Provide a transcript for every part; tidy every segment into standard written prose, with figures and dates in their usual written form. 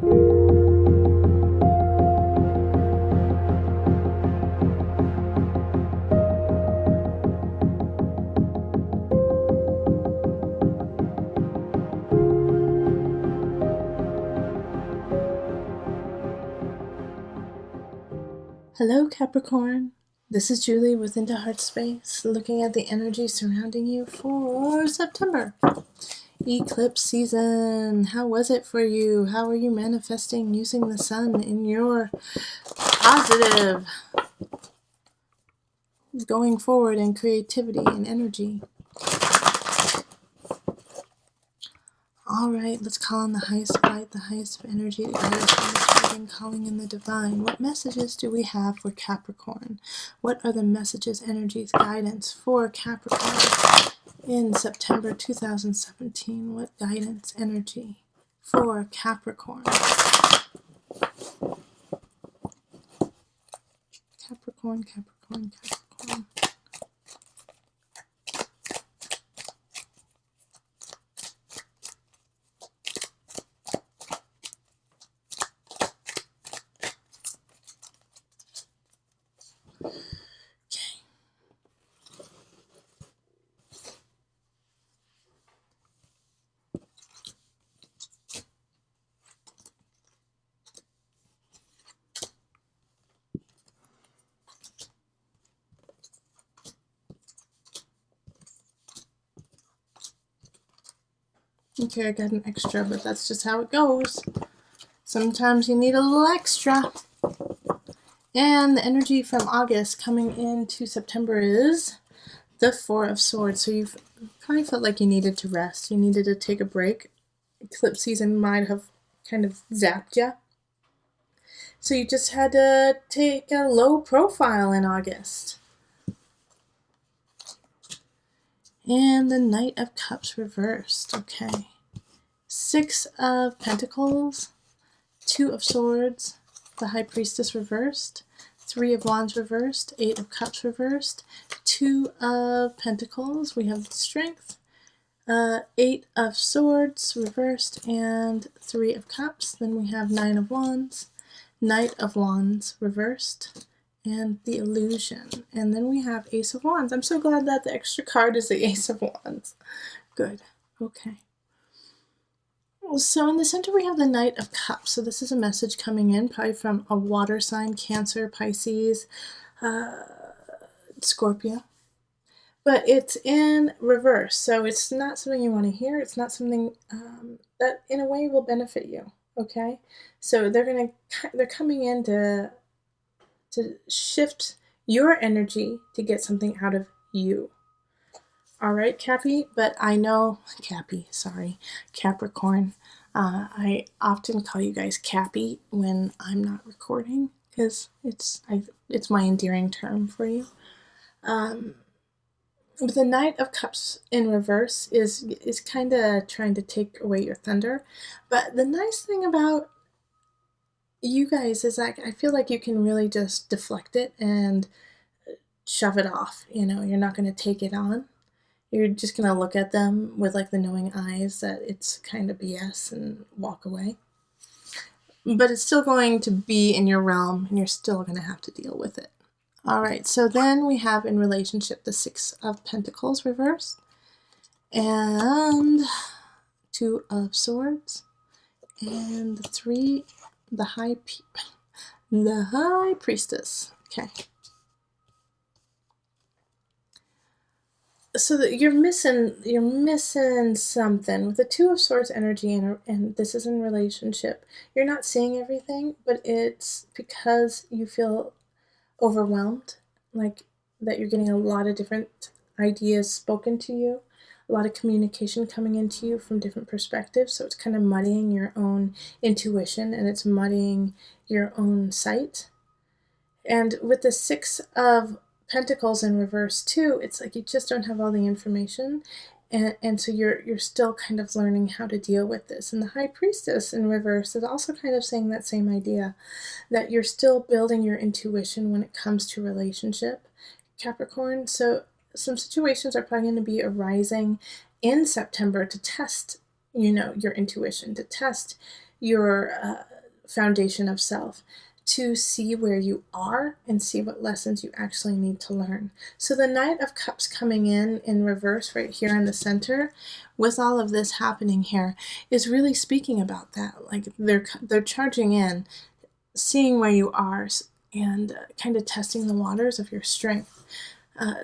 Hello Capricorn, this is Julie with Into Heartspace, looking at the energy surrounding you for September. Eclipse season, how was it for you? How are you manifesting using the sun in your positive going forward in creativity and energy? Alright, let's call on the highest light, the highest of energy, the guidance from the spirit, and calling in the divine. What messages do we have for Capricorn? What are the messages, energies, guidance for Capricorn in September 2017? What guidance, energy for Capricorn? Capricorn, Capricorn, Capricorn. Okay, I got an extra, but that's just how it goes. Sometimes you need a little extra. And the energy from August coming into September is the Four of Swords. So you've probably felt like you needed to rest. You needed to take a break. Eclipse season might have kind of zapped you. So you just had to take a low profile in August. And the Knight of Cups reversed. Okay. Six of Pentacles, Two of Swords, the High Priestess reversed, Three of Wands reversed, Eight of Cups reversed, Two of Pentacles, we have Strength, Eight of Swords reversed, and Three of Cups. Then we have Nine of Wands, Knight of Wands reversed, and the Illusion. And then we have Ace of Wands. I'm so glad that the extra card is the Ace of Wands. Good. Okay. So in the center we have the Knight of Cups. So this is a message coming in probably from a water sign, Cancer, Pisces, Scorpio. But it's in reverse. So it's not something you want to hear. It's not something that in a way will benefit you. Okay? So they're coming in to shift your energy to get something out of you. All right, Cappy, but I know, Capricorn. I often call you guys Cappy when I'm not recording because it's my endearing term for you. The Knight of Cups in reverse is kind of trying to take away your thunder, but the nice thing about you guys is like I feel like you can really just deflect it and shove it off. You know, you're not going to take it on. You're just going to look at them with like the knowing eyes that it's kind of BS and walk away. But it's still going to be in your realm and you're still going to have to deal with it. All right, so then we have in relationship the Six of Pentacles reversed and Two of Swords and the High Priestess. Okay. So that you're missing something with the Two of Swords energy, and this is in relationship. You're not seeing everything, but it's because you feel overwhelmed, like that you're getting a lot of different ideas spoken to you, a lot of communication coming into you from different perspectives. So it's kind of muddying your own intuition and it's muddying your own sight. And with the Six of Pentacles in reverse too, it's like you just don't have all the information, and so you're still kind of learning how to deal with this. And the High Priestess in reverse is also kind of saying that same idea, that you're still building your intuition when it comes to relationship, Capricorn. So some situations are probably going to be arising in September to test, your intuition, to test your foundation of self, to see where you are and see what lessons you actually need to learn. So the Knight of Cups coming in reverse right here in the center, with all of this happening here, is really speaking about that. Like they're charging in, seeing where you are, and kind of testing the waters of your strength.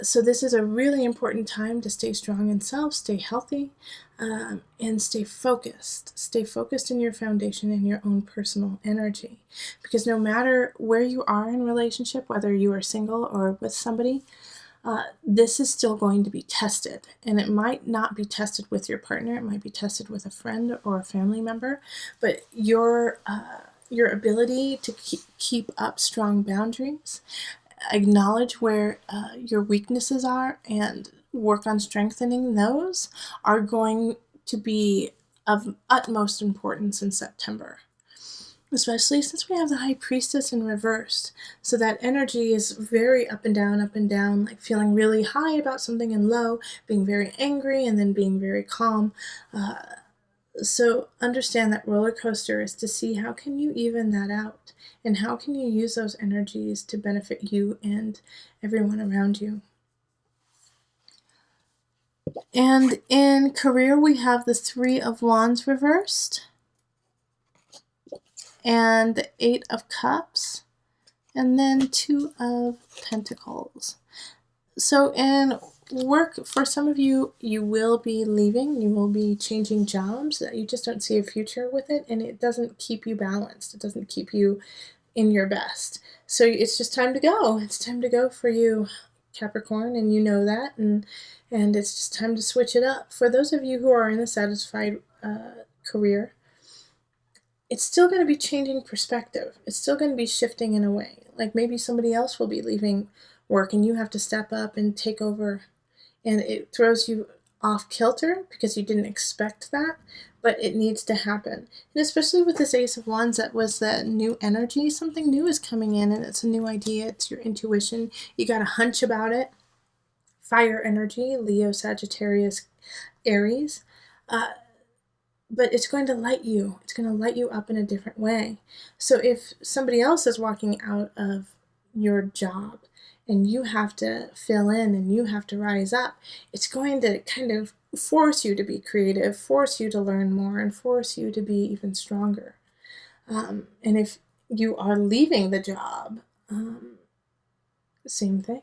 So this is a really important time to stay strong in self, stay healthy, and stay focused. Stay focused in your foundation and your own personal energy. Because no matter where you are in relationship, whether you are single or with somebody, this is still going to be tested. And it might not be tested with your partner. It might be tested with a friend or a family member. But your ability to keep up strong boundaries, acknowledge where your weaknesses are, and work on strengthening those, are going to be of utmost importance in September. Especially since we have the High Priestess in reverse. So that energy is very up and down, like feeling really high about something and low, being very angry and then being very calm. So understand that roller coaster is to see how can you even that out, and how can you use those energies to benefit you and everyone around you. And in career, we have the Three of Wands reversed, and the Eight of Cups, and then Two of Pentacles. So in work, for some of you, you will be leaving, you will be changing jobs, that you just don't see a future with it, and it doesn't keep you balanced. It doesn't keep you in your best. So it's just time to go. It's time to go for you, Capricorn, and you know that, and it's just time to switch it up. For those of you who are in a satisfied career, it's still going to be changing perspective. It's still going to be shifting in a way. Like maybe somebody else will be leaving work and you have to step up and take over, and it throws you off kilter because you didn't expect that, but it needs to happen. And especially with this Ace of Wands, that was the new energy. Something new is coming in, and it's a new idea. It's your intuition. You got a hunch about it. Fire energy, Leo, Sagittarius, Aries. But it's going to light you. It's going to light you up in a different way. So if somebody else is walking out of your job and you have to fill in and you have to rise up, it's going to kind of force you to be creative, force you to learn more, and force you to be even stronger. And if you are leaving the job, same thing,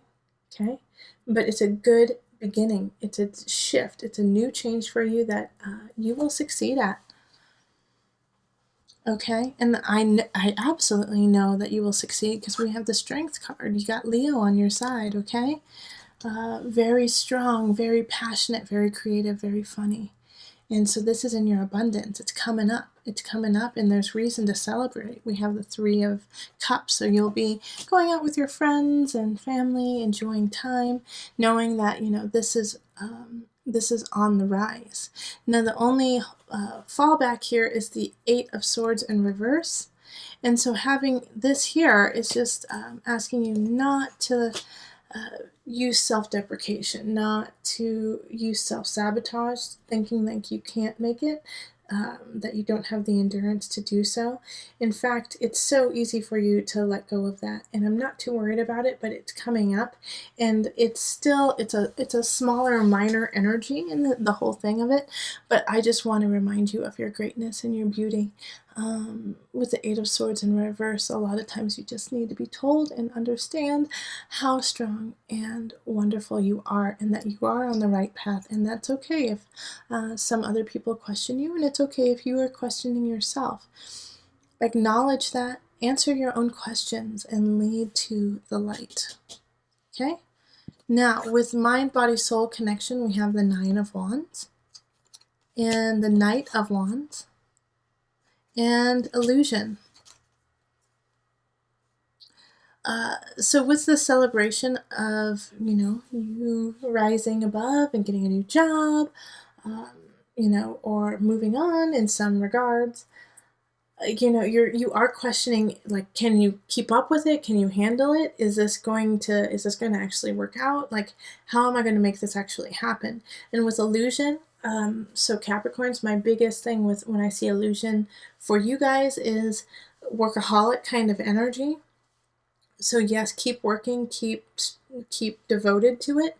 okay? But it's a good beginning. It's a shift. It's a new change for you that you will succeed at. Okay, and I absolutely know that you will succeed because we have the Strength card. You got Leo on your side, okay? Very strong, very passionate, very creative, very funny. And so this is in your abundance. It's coming up. It's coming up, and there's reason to celebrate. We have the Three of Cups, so you'll be going out with your friends and family, enjoying time, knowing that, you know, this is on the rise. Now, the only fallback here is the Eight of Swords in reverse. And so having this here is just asking you not to use self-deprecation, not to use self-sabotage, thinking like you can't make it, that you don't have the endurance to do so. In fact, it's so easy for you to let go of that, and I'm not too worried about it, but it's coming up, and it's a smaller, minor energy in the whole thing of it, but I just want to remind you of your greatness and your beauty. With the Eight of Swords in reverse, a lot of times you just need to be told and understand how strong and wonderful you are, and that you are on the right path. And that's okay if some other people question you, and it's okay if you are questioning yourself. Acknowledge that, answer your own questions, and lead to the light. Okay? Now, with mind, body, soul connection, we have the Nine of Wands and the Knight of Wands and illusion. So with the celebration of, you rising above and getting a new job, or moving on in some regards, you are questioning, like, can you keep up with it? Can you handle it? Is this going to actually work out? Like, how am I going to make this actually happen? And with illusion, So Capricorns, my biggest thing with when I see illusion for you guys is workaholic kind of energy. So yes, keep working, keep devoted to it,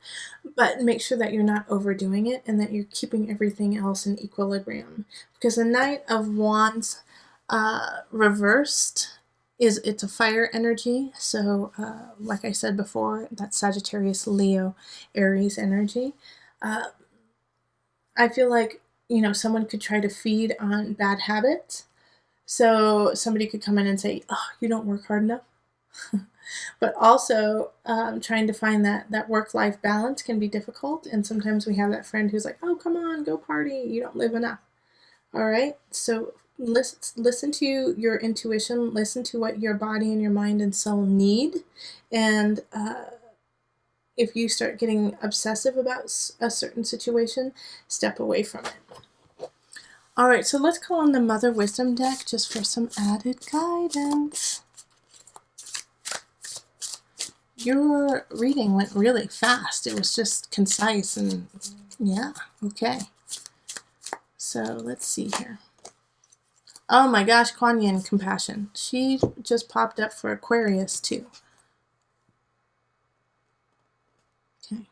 but make sure that you're not overdoing it and that you're keeping everything else in equilibrium. Because the Knight of Wands reversed it's a fire energy. So like I said before, that's Sagittarius, Leo, Aries energy. I feel like, someone could try to feed on bad habits. So somebody could come in and say, oh, you don't work hard enough. But also trying to find that work-life balance can be difficult. And sometimes we have that friend who's like, oh, come on, go party. You don't live enough. All right. So listen to your intuition. Listen to what your body and your mind and soul need. And if you start getting obsessive about a certain situation, step away from it. All right. So let's call on the Mother Wisdom deck just for some added guidance. Your reading went really fast. It was just concise and yeah, okay. So let's see here. Oh my gosh, Kuan Yin, compassion. She just popped up for Aquarius too. Okay,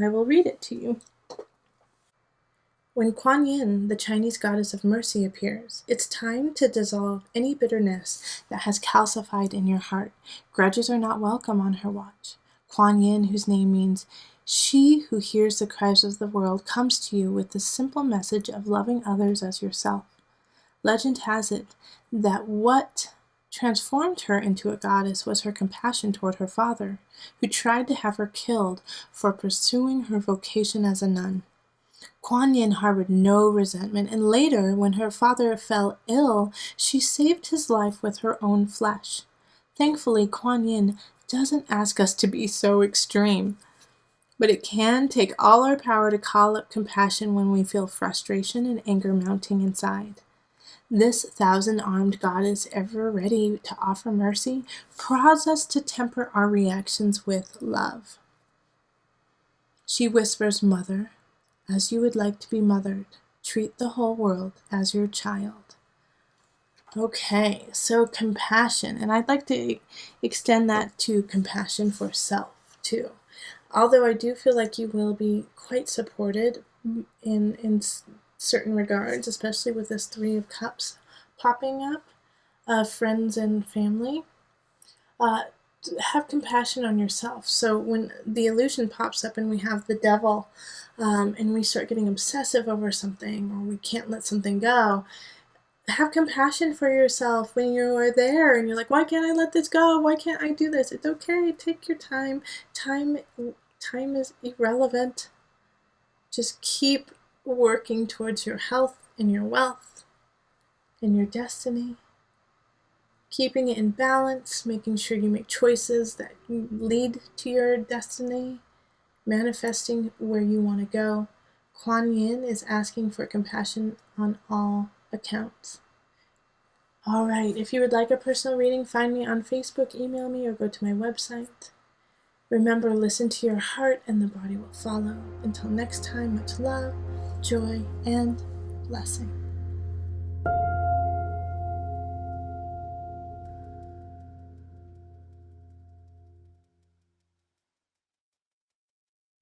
I will read it to you. When Kuan Yin, the Chinese goddess of mercy, appears, it's time to dissolve any bitterness that has calcified in your heart. Grudges are not welcome on her watch. Kuan Yin, whose name means she who hears the cries of the world, comes to you with the simple message of loving others as yourself. Legend has it that what transformed her into a goddess was her compassion toward her father, who tried to have her killed for pursuing her vocation as a nun. Kuan Yin harbored no resentment, and later, when her father fell ill, she saved his life with her own flesh. Thankfully, Kuan Yin doesn't ask us to be so extreme, but it can take all our power to call up compassion when we feel frustration and anger mounting inside. This 1,000-armed goddess, ever ready to offer mercy, prods us to temper our reactions with love. She whispers, "Mother, as you would like to be mothered, treat the whole world as your child." Okay, so compassion, and I'd like to extend that to compassion for self too. Although I do feel like you will be quite supported in certain regards, especially with this Three of Cups popping up, friends and family. Have compassion on yourself. So when the illusion pops up and we have the devil and we start getting obsessive over something, or we can't let something go, have compassion for yourself when you are there and you're like, why can't I let this go? Why can't I do this? It's okay. Take your time. Time is irrelevant. Just keep working towards your health and your wealth and your destiny. Keeping it in balance, making sure you make choices that lead to your destiny, manifesting where you want to go. Kuan Yin is asking for compassion on all accounts. All right, if you would like a personal reading, find me on Facebook, email me, or go to my website. Remember, listen to your heart and the body will follow. Until next time, much love, joy, and blessing.